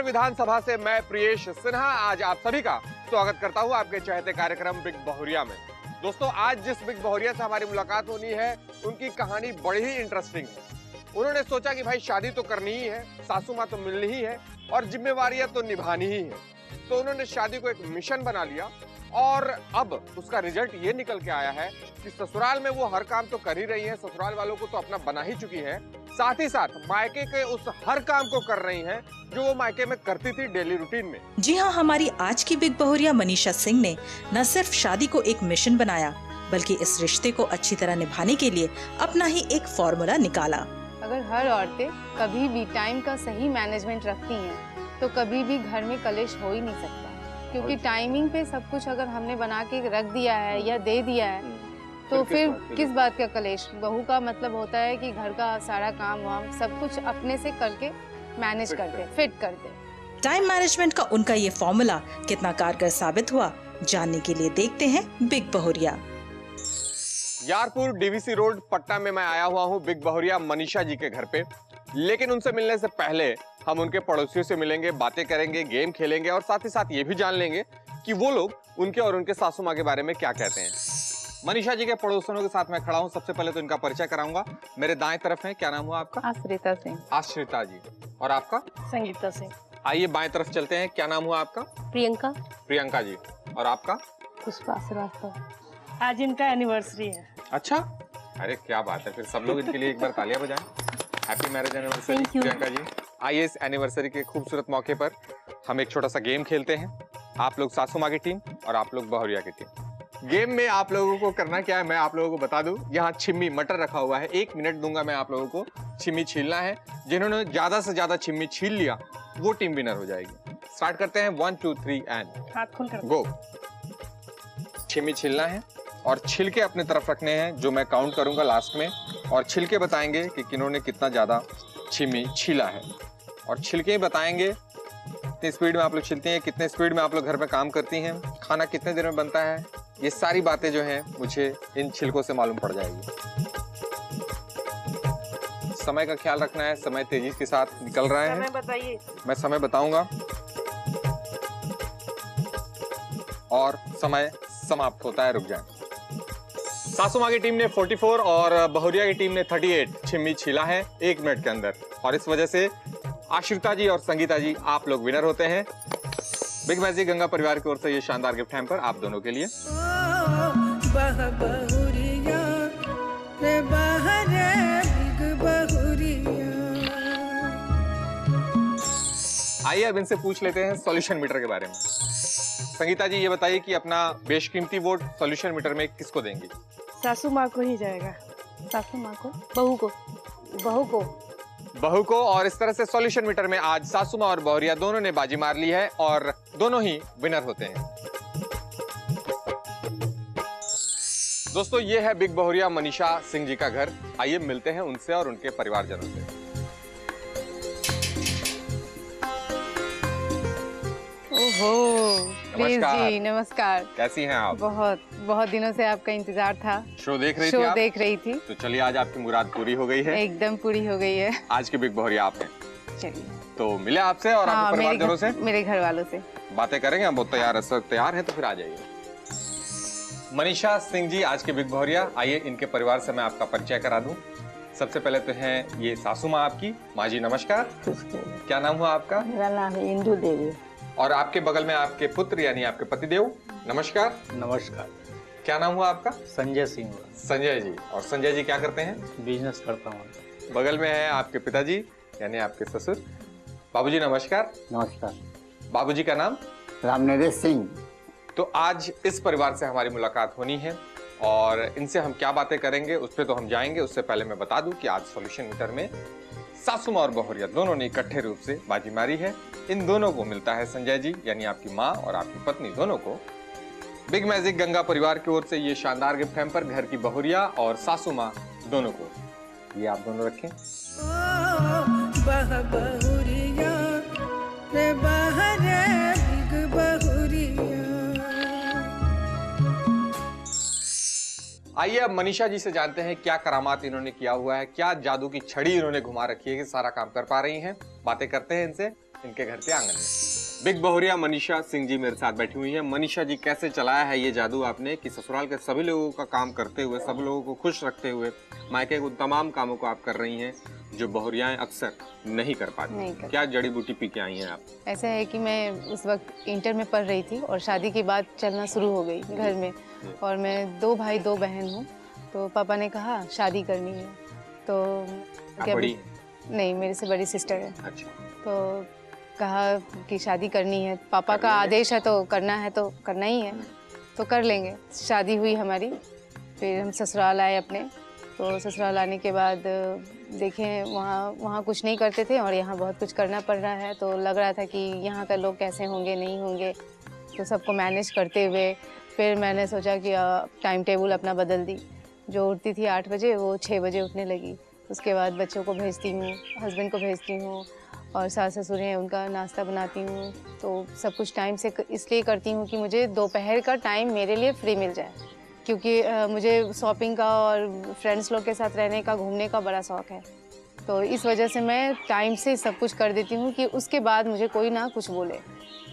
विधानसभा से मैं प्रियेश सिन्हा आज आप सभी का स्वागत करता हूं आपके चहेते कार्यक्रम बिग बहुरिया में। दोस्तों, आज जिस बिग बहुरिया से हमारी मुलाकात होनी है उनकी कहानी बड़ी ही इंटरेस्टिंग है। उन्होंने सोचा कि भाई शादी तो करनी ही है, सासू माँ तो मिलनी ही है और जिम्मेवारियां तो निभानी ही है। तो उन्होंने शादी को एक मिशन बना लिया और अब उसका रिजल्ट ये निकल के आया है कि ससुराल में वो हर काम तो कर ही रही है, ससुराल वालों को तो अपना बना ही चुकी है, साथ ही साथ मायके के उस हर काम को कर रही हैं जो वो मायके में करती थी डेली रूटीन में। जी हाँ, हमारी आज की बिग बहुरिया मनीषा सिंह ने न सिर्फ शादी को एक मिशन बनाया बल्कि इस रिश्ते को अच्छी तरह निभाने के लिए अपना ही एक फॉर्मूला निकाला। अगर हर औरतें कभी भी टाइम का सही मैनेजमेंट रखती हैं तो कभी भी घर में कलेश हो ही नहीं सकता, क्योंकि टाइमिंग पे सब कुछ अगर हमने बना के रख दिया है या दे दिया है तो फिर किस बात का कलेश। बहू का मतलब होता है कि घर का सारा काम वाम सब कुछ अपने से करके मैनेज करते, फिट करते। टाइम मैनेजमेंट का उनका ये फॉर्मूला कितना कारगर साबित हुआ, जानने के लिए देखते हैं बिग बहुरिया। यारपुर डीवीसी रोड पटना में मैं आया हुआ हूँ बिग बहुरिया मनीषा जी के घर पे। लेकिन उनसे मिलने से पहले हम उनके पड़ोसियों से मिलेंगे, बातें करेंगे, गेम खेलेंगे और साथ ही साथ ये भी जान लेंगे कि वो लोग उनके और उनके सासू माँ के बारे में क्या कहते हैं। मनीषा जी के पड़ोसियों के साथ मैं खड़ा हूँ। सबसे पहले तो इनका परिचय कराऊंगा। मेरे दाएं तरफ है, क्या नाम हुआ आपका? आश्रिता सिंह। आश्रिता जी। और आपका? संगीता सिंह। आइए बाएं तरफ चलते हैं, क्या नाम हुआ आपका? प्रियंका। प्रियंका जी। और आपका? पुष्पा श्रीवास्तव। आज इनका एनिवर्सरी है। अच्छा, अरे क्या बात है, फिर सब लोग इनके लिए एक बार तालियां बजाएं। Happy marriage anniversary Priyanka ji. आइए इस एनिवर्सरी के खूबसूरत मौके पर हम एक छोटा सा गेम खेलते हैं। आप लोग सासू माँ की टीम और आप लोग बहुरिया की टीम। गेम में आप लोगों को करना क्या है मैं आप लोगों को बता दूं। यहाँ छिम्मी मटर रखा हुआ है, 1 मिनट दूंगा मैं आप लोगों को, छिम्मी छीलना है। जिन्होंने ज्यादा से ज्यादा छिम्मी छील लिया वो टीम विनर हो जाएगी। स्टार्ट करते हैं, 1 2 3 एंड हाथ खोल कर गो। छिम्मी छीलना है और छिलके अपने तरफ रखने हैं जो मैं काउंट करूंगा लास्ट में, और छिलके बताएंगे कि किन्होंने कितना ज्यादा छिम्मी छीला है। और छिलके ही बताएंगे कितनी स्पीड में आप लोग छिलती हैं, कितने स्पीड में आप लोग घर में काम करती हैं, खाना कितने देर में बनता है। ये सारी बातें जो हैं मुझे इन छिलकों से मालूम पड़ जाएगी। समय का ख्याल रखना है, समय तेजी के साथ निकल रहा है। समय बताइए। मैं समय बताऊंगा और समय समाप्त होता है, रुक जाए। सासू माँ की टीम ने 44 और बहुरिया की टीम ने 38 छिम्मी छीला है 1 मिनट के अंदर, और इस वजह से आश्रिता जी और संगीता जी आप लोग विनर होते हैं। बिग मैजिक गंगा परिवार की ओर से ये शानदार गिफ्ट हैम्पर आप दोनों के लिए। आइए अब इनसे पूछ लेते हैं सॉल्यूशन मीटर के बारे में। संगीता जी ये बताइए कि अपना बेशकीमती वोट सॉल्यूशन मीटर में किसको देंगी? सासू माँ को ही जाएगा। सासू माँ को? बहू को? बहू को? बहू को। और इस तरह से सॉल्यूशन मीटर में आज सासू माँ और बहुरिया दोनों ने बाजी मार ली है और दोनों ही विनर होते हैं। दोस्तों, ये है बिग बहुरिया मनीषा सिंह जी का घर। आइए मिलते हैं उनसे और उनके परिवारजनों से। ओहो, प्लीज नमस्कार। जी नमस्कार। कैसी हैं आप? बहुत दिनों से आपका इंतजार था। शो देख रही थी शो आप? देख रही थी। तो चलिए आज आपकी मुराद पूरी हो गई है। एकदम पूरी हो गई है। आज की बिग बहुरिया आप हैं। चलिए। तो मिले आपसे और आपके परिवारजनों से मेरे घर वालों से बातें करेंगे। हम बहुत तैयार हैं तो फिर आ जाइए। मनीषा सिंह जी आज के बिग बहुरिया। आइए इनके परिवार से मैं आपका परिचय करा दूं। सबसे पहले तो हैं ये सासू माँ आपकी। माँ जी नमस्कार। क्या नाम हुआ आपका? मेरा नाम है इंदु देवी। और आपके बगल में आपके पुत्र यानी आपके पतिदेव। नमस्कार। नमस्कार। क्या नाम हुआ आपका? संजय सिंह। संजय जी। और संजय जी क्या करते हैं? बिजनेस करता हूँ। बगल में है आपके पिताजी यानी आपके ससुर। बाबूजी नमस्कार। नमस्कार। बाबूजी का नाम? रामनरेश सिंह। तो आज इस परिवार से हमारी मुलाकात होनी है और इनसे हम क्या बातें करेंगे उस पर तो हम जाएंगे। उससे पहले मैं बता दूं कि आज सॉल्यूशन मीटर में सासू माँ और बहुरिया दोनों ने इकट्ठे रूप से बाजी मारी है। इन दोनों को मिलता है संजय जी यानी आपकी माँ और आपकी पत्नी दोनों को बिग मैजिक गंगा परिवार की ओर से ये शानदार गिफ्ट हैम्पर घर की बहुरिया और सासू माँ दोनों को। ये आप दोनों रखें। आइए अब मनीषा जी से जानते हैं क्या करामात इन्होंने किया हुआ है, क्या जादू की छड़ी इन्होंने घुमा रखी है कि सारा काम कर पा रही हैं। बातें करते हैं इनसे। इनके घर के आंगन में। बिग बहुरिया मनीषा सिंह जी मेरे साथ बैठी हुई हैं। मनीषा जी, कैसे चलाया है ये जादू आपने कि ससुराल के सभी लोगों का काम करते हुए, सब लोगों को खुश रखते हुए मायके के तमाम कामों को आप कर रही हैं जो बहुरियाएं अक्सर नहीं कर पाती। क्या जड़ी बूटी पी के आई हैं आप? ऐसा है कि मैं उस वक्त इंटर में पढ़ रही थी और शादी के बाद चलना शुरू हो गई घर में, और मैं 2 भाई 2 बहन हूँ। तो पापा ने कहा शादी करनी है। तो क्या बड़ी? नहीं, मेरे से बड़ी सिस्टर है। अच्छा। तो कहा कि शादी करनी है, पापा का आदेश है तो करना है, तो करना ही है, तो कर लेंगे। शादी हुई हमारी, फिर हम ससुराल आए अपने। तो ससुराल आने के बाद देखें वहाँ कुछ नहीं करते थे और यहाँ बहुत कुछ करना पड़ रहा है। तो लग रहा था कि यहाँ का लोग कैसे होंगे, नहीं होंगे। तो सबको मैनेज करते हुए फिर मैंने सोचा कि टाइम टेबल अपना बदल दी। जो उठती थी 8 बजे, वो 6 बजे उठने लगी। उसके बाद बच्चों को भेजती हूँ, हस्बैंड को भेजती हूँ, और सास ससुर हैं उनका नाश्ता बनाती हूँ। तो सब कुछ टाइम से इसलिए करती हूँ कि मुझे दोपहर का टाइम मेरे लिए फ्री मिल जाए, क्योंकि मुझे शॉपिंग का और फ्रेंड्स लोग के साथ रहने का, घूमने का बड़ा शौक़ है। तो इस वजह से मैं टाइम से सब कुछ कर देती हूँ कि उसके बाद मुझे कोई ना कुछ बोले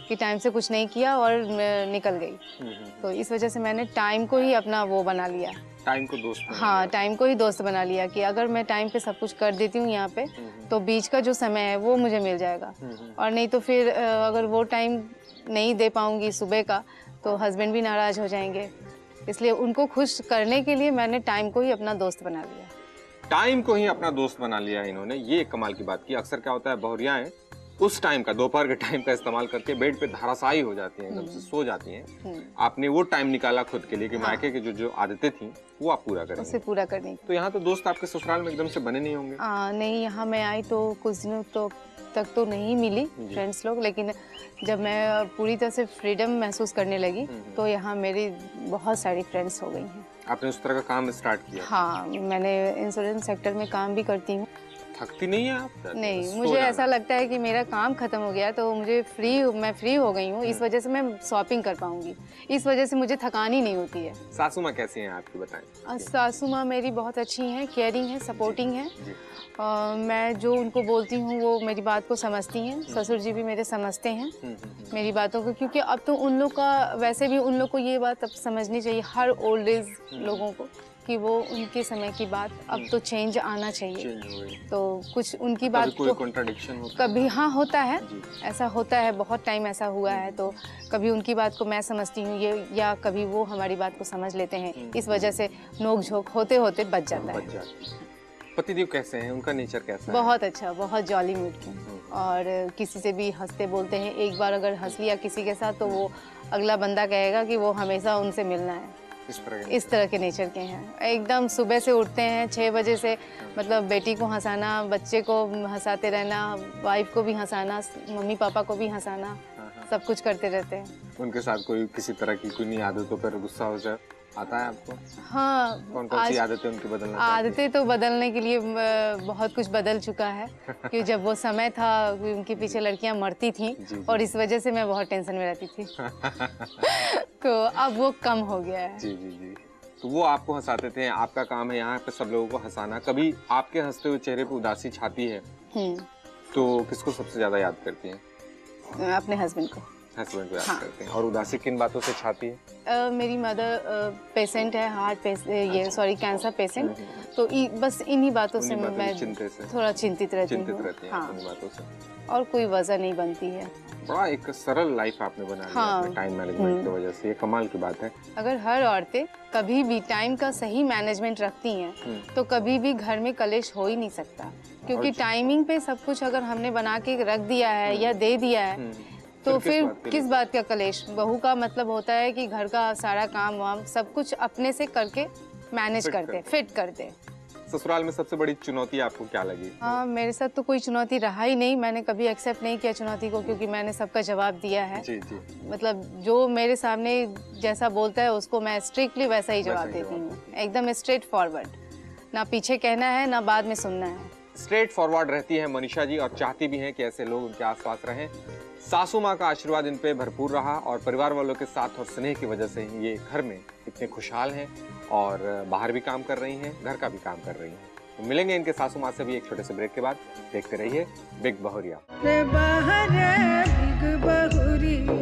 कि टाइम से कुछ नहीं किया और निकल गई। तो इस वजह से मैंने टाइम को ही अपना वो बना लिया, टाइम को दोस्त बना हाँ, लिया। टाइम को ही दोस्त बना लिया कि अगर मैं टाइम पे सब कुछ कर देती हूँ यहाँ पे, तो बीच का जो समय है वो मुझे मिल जाएगा। और नहीं तो फिर अगर वो टाइम नहीं दे पाऊँगी सुबह का, तो हस्बैंड भी नाराज़ हो जाएंगे। इसलिए उनको खुश करने के लिए मैंने टाइम को ही अपना दोस्त बना लिया। टाइम को ही अपना दोस्त बना लिया इन्होंने, ये कमाल की बात की। अक्सर क्या होता है, बहुरियाएं उस टाइम का, दोपहर के टाइम का इस्तेमाल करके बेड पे धराशायी हो जाती हैं, एकदम से सो जाती हैं। आपने वो टाइम निकाला खुद के लिए कि मायके की जो आदतें थी वो आप पूरा करें, उसे पूरा करने की। तो यहाँ तो दोस्त आपके ससुराल में एकदम से बने नहीं होंगे? नहीं, यहाँ मैं आई तो कुछ दिनों तक तो नहीं मिली फ्रेंड्स लोग, लेकिन जब मैं पूरी तरह से फ्रीडम महसूस करने लगी तो यहाँ मेरी बहुत सारी फ्रेंड्स हो गई हैं। आपने उस तरह का काम स्टार्ट किया? हाँ, मैंने इंश्योरेंस सेक्टर में काम भी करती हूँ। थकती नहीं है आप? नहीं, मुझे ऐसा लगता है कि मेरा काम खत्म हो गया तो मैं फ्री हो गई हूँ, इस वजह से मैं शॉपिंग कर पाऊंगी, इस वजह से मुझे थकान ही नहीं होती है। सासू माँ कैसी हैं आपकी, बताएं? सासू माँ मेरी बहुत अच्छी हैं, केयरिंग है, सपोर्टिंग है। मैं जो उनको बोलती हूँ वो मेरी बात को समझती हैं। ससुर जी भी मेरे समझते हैं मेरी बातों को, क्योंकि अब तो उन लोग का, वैसे भी उन लोग को ये बात अब समझनी चाहिए, हर ओल्ड एज लोगों को, कि वो उनके समय की बात, अब तो चेंज आना चाहिए। तो कुछ उनकी बात कोई कॉन्ट्रडिक्शन होता कभी हाँ होता है, ऐसा होता है, बहुत टाइम ऐसा हुआ है। तो कभी उनकी बात को मैं समझती हूँ ये, या कभी वो हमारी बात को समझ लेते हैं, इस वजह से नोक झोंक होते होते बच जाता है। पतिदेव कैसे हैं, उनका नेचर कैसा है? बहुत अच्छा, बहुत जॉली मूड के, और किसी से भी हंसते बोलते हैं। एक बार अगर हंस लिया किसी के साथ तो वो अगला बंदा कहेगा कि वो हमेशा उनसे मिलना है। इस तरह के नेचर के हैं। एकदम सुबह से उठते हैं 6 बजे से, मतलब बेटी को हंसाना, बच्चे को हंसाते रहना, वाइफ को भी हंसाना, मम्मी पापा को भी हंसाना, सब कुछ करते रहते हैं। उनके साथ कोई किसी तरह की कोई नई आदतों पर गुस्सा हो जाए आता है आपको? हाँ, कौन सी आदतें उनकी बदलना? आदतें तो बदलने के लिए बहुत कुछ बदल चुका है, कि जब वो समय था उनके पीछे लड़कियां मरती थीं, और इस वजह से मैं बहुत टेंशन में रहती थी। तो अब वो कम हो गया है। जी जी जी। तो वो आपको हंसाते थे, आपका काम है यहाँ पे सब लोगों को हंसाना। कभी आपके हंसते हुए चेहरे पे उदासी छाती है तो किसको सबसे ज्यादा याद करती हैं? अपने हस्बैंड को। हस्बैंड को याद करते हैं। और उदासी किन बातों से छाती है? मेरी मदर पेशेंट है, कैंसर पेशेंट, तो बस इन्हीं बातों से मैं थोड़ा चिंतित रहती हूँ। हाँ। बातों से और कोई वजह नहीं बनती है। बड़ा एक सरल लाइफ आपने बना लिया अपने टाइम मैनेजमेंट की वजह से, ये कमाल की बात है। अगर हर औरतें कभी भी टाइम का सही मैनेजमेंट रखती हैं तो कभी भी घर में कलेश हो ही नहीं सकता, क्योंकि टाइमिंग पे सब कुछ अगर हमने बना के रख दिया है या दे दिया है तो फिर किस बात का कलेश। बहू का मतलब होता है कि घर का सारा काम वाम सब कुछ अपने से करके मैनेज करते, फिट करते। ससुराल में सबसे बड़ी चुनौती आपको क्या लगी? हाँ, मेरे साथ तो कोई चुनौती रहा ही नहीं, मैंने कभी एक्सेप्ट नहीं किया चुनौती को, क्योंकि मैंने सबका जवाब दिया है। जी जी। मतलब जो मेरे सामने जैसा बोलता है उसको मैं स्ट्रिक्टली वैसा ही जवाब देती हूँ, एकदम स्ट्रेट फॉरवर्ड, ना पीछे कहना है ना बाद में सुनना है। स्ट्रेट फॉरवर्ड रहती है मनीषा जी, और चाहती भी हैं कि ऐसे लोग उनके आसपास रहें। सासू माँ का आशीर्वाद इन पे भरपूर रहा, और परिवार वालों के साथ और स्नेह की वजह से ये घर में इतने खुशहाल हैं, और बाहर भी काम कर रही हैं, घर का भी काम कर रही हैं। तो मिलेंगे इनके सासू माँ से भी एक छोटे से ब्रेक के बाद। देखते रहिए बिग बहुरिया। रे बाहर बिग बहुरिया।